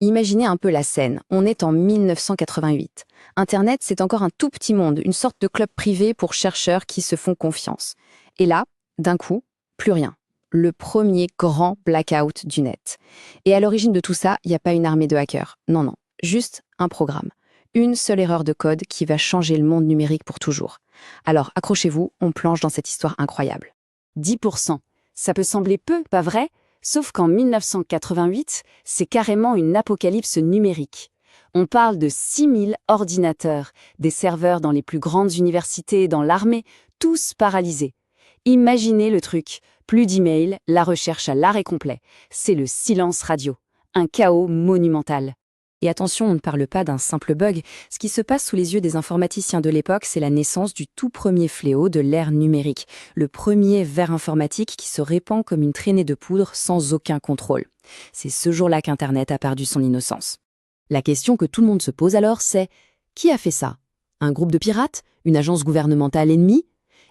Imaginez un peu la scène, on est en 1988. Internet, c'est encore un tout petit monde, une sorte de club privé pour chercheurs qui se font confiance. Et là, d'un coup, plus rien. Le premier grand blackout du net. Et à l'origine de tout ça, il n'y a pas une armée de hackers. Non, non, juste un programme. Une seule erreur de code qui va changer le monde numérique pour toujours. Alors, accrochez-vous, on plonge dans cette histoire incroyable. 10%. Ça peut sembler peu, pas vrai? Sauf qu'en 1988, c'est carrément une apocalypse numérique. On parle de 6000 ordinateurs, des serveurs dans les plus grandes universités et dans l'armée, tous paralysés. Imaginez le truc, plus d'emails, la recherche à l'arrêt complet. C'est le silence radio, un chaos monumental. Et attention, on ne parle pas d'un simple bug. Ce qui se passe sous les yeux des informaticiens de l'époque, c'est la naissance du tout premier fléau de l'ère numérique, le premier ver informatique qui se répand comme une traînée de poudre sans aucun contrôle. C'est ce jour-là qu'Internet a perdu son innocence. La question que tout le monde se pose alors, c'est qui a fait ça? Un groupe de pirates? Une agence gouvernementale ennemie?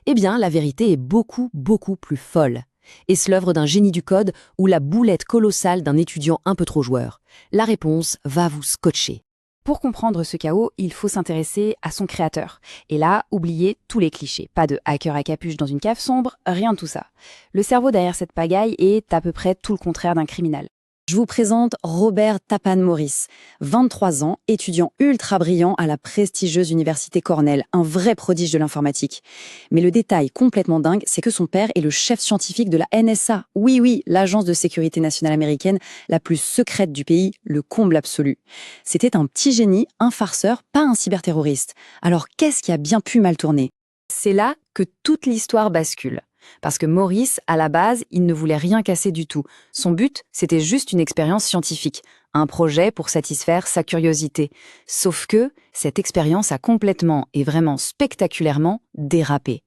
Eh bien, la vérité est beaucoup, beaucoup plus folle. Est-ce l'œuvre d'un génie du code ou la boulette colossale d'un étudiant un peu trop joueur? La réponse va vous scotcher. Pour comprendre ce chaos, il faut s'intéresser à son créateur. Et là, oubliez tous les clichés. Pas de hacker à capuche dans une cave sombre, rien de tout ça. Le cerveau derrière cette pagaille est à peu près tout le contraire d'un criminel. Je vous présente Robert Tappan Morris, 23 ans, étudiant ultra brillant à la prestigieuse université Cornell, un vrai prodige de l'informatique. Mais le détail complètement dingue, c'est que son père est le chef scientifique de la NSA. Oui, oui, l'agence de sécurité nationale américaine, la plus secrète du pays, le comble absolu. C'était un petit génie, un farceur, pas un cyberterroriste. Alors qu'est-ce qui a bien pu mal tourner? C'est là que toute l'histoire bascule. Parce que Maurice, à la base, il ne voulait rien casser du tout. Son but, c'était juste une expérience scientifique, un projet pour satisfaire sa curiosité. Sauf que cette expérience a complètement et vraiment spectaculairement dérapé.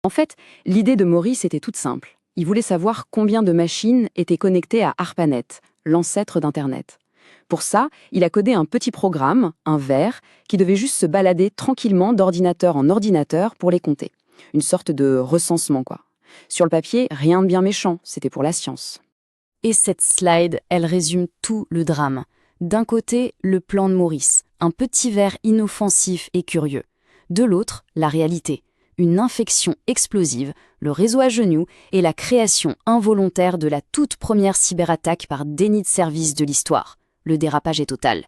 En fait, l'idée de Maurice était toute simple. Il voulait savoir combien de machines étaient connectées à ARPANET, l'ancêtre d'Internet. Pour ça, il a codé un petit programme, un ver, qui devait juste se balader tranquillement d'ordinateur en ordinateur pour les compter. Une sorte de recensement, quoi. Sur le papier, rien de bien méchant, c'était pour la science. Et cette slide, elle résume tout le drame. D'un côté, le plan de Maurice, un petit ver inoffensif et curieux. De l'autre, la réalité, une infection explosive, le réseau à genoux et la création involontaire de la toute première cyberattaque par déni de service de l'histoire. Le dérapage est total.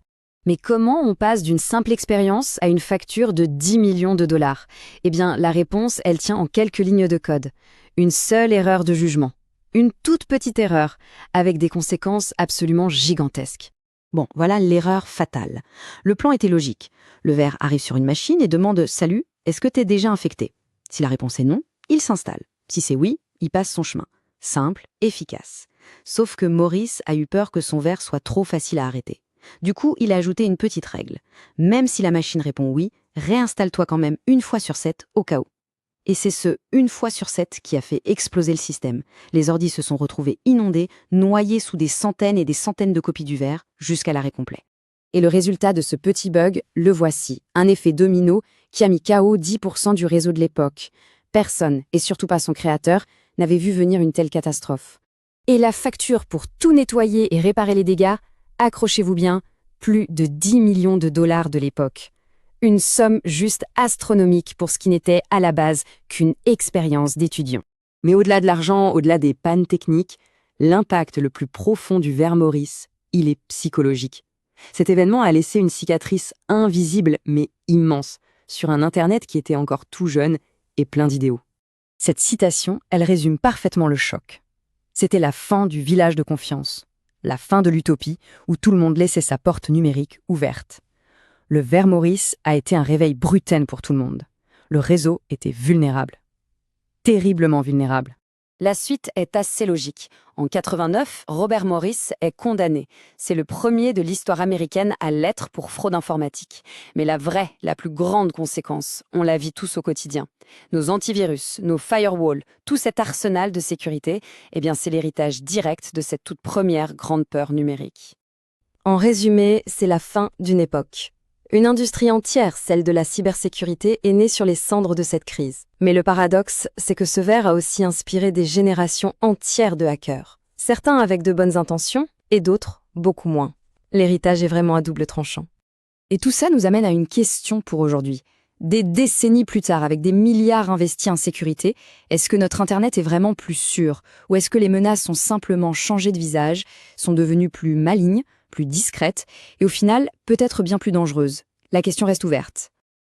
Mais comment on passe d'une simple expérience à une facture de 10 millions de dollars? Eh bien, la réponse, elle tient en quelques lignes de code. Une seule erreur de jugement. Une toute petite erreur, avec des conséquences absolument gigantesques. Bon, voilà l'erreur fatale. Le plan était logique. Le ver arrive sur une machine et demande « Salut, est-ce que t'es déjà infecté ?» Si la réponse est non, il s'installe. Si c'est oui, il passe son chemin. Simple, efficace. Sauf que Maurice a eu peur que son ver soit trop facile à arrêter. Du coup, il a ajouté une petite règle. Même si la machine répond oui, réinstalle-toi quand même une fois sur 7 au cas où. Et c'est ce une fois sur 7 qui a fait exploser le système. Les ordis se sont retrouvés inondés, noyés sous des centaines et des centaines de copies du ver, jusqu'à l'arrêt complet. Et le résultat de ce petit bug, le voici. Un effet domino qui a mis KO 10% du réseau de l'époque. Personne, et surtout pas son créateur, n'avait vu venir une telle catastrophe. Et la facture pour tout nettoyer et réparer les dégâts, accrochez-vous bien, plus de 10 millions de dollars de l'époque. Une somme juste astronomique pour ce qui n'était à la base qu'une expérience d'étudiant. Mais au-delà de l'argent, au-delà des pannes techniques, l'impact le plus profond du ver Maurice, il est psychologique. Cet événement a laissé une cicatrice invisible mais immense sur un Internet qui était encore tout jeune et plein d'idéaux. Cette citation, elle résume parfaitement le choc. C'était la fin du village de confiance, la fin de l'utopie où tout le monde laissait sa porte numérique ouverte. Le ver Maurice a été un réveil brutal pour tout le monde. Le réseau était vulnérable. Terriblement vulnérable. La suite est assez logique. En 89, Robert Morris est condamné. C'est le premier de l'histoire américaine à l'être pour fraude informatique. Mais la vraie, la plus grande conséquence, on la vit tous au quotidien. Nos antivirus, nos firewalls, tout cet arsenal de sécurité, eh bien c'est l'héritage direct de cette toute première grande peur numérique. En résumé, c'est la fin d'une époque. Une industrie entière, celle de la cybersécurité, est née sur les cendres de cette crise. Mais le paradoxe, c'est que ce ver a aussi inspiré des générations entières de hackers. Certains avec de bonnes intentions, et d'autres beaucoup moins. L'héritage est vraiment à double tranchant. Et tout ça nous amène à une question pour aujourd'hui. Des décennies plus tard, avec des milliards investis en sécurité, est-ce que notre Internet est vraiment plus sûr? Ou est-ce que les menaces ont simplement changé de visage, sont devenues plus malignes, plus discrètes, et au final, peut-être bien plus dangereuses? La question reste ouverte.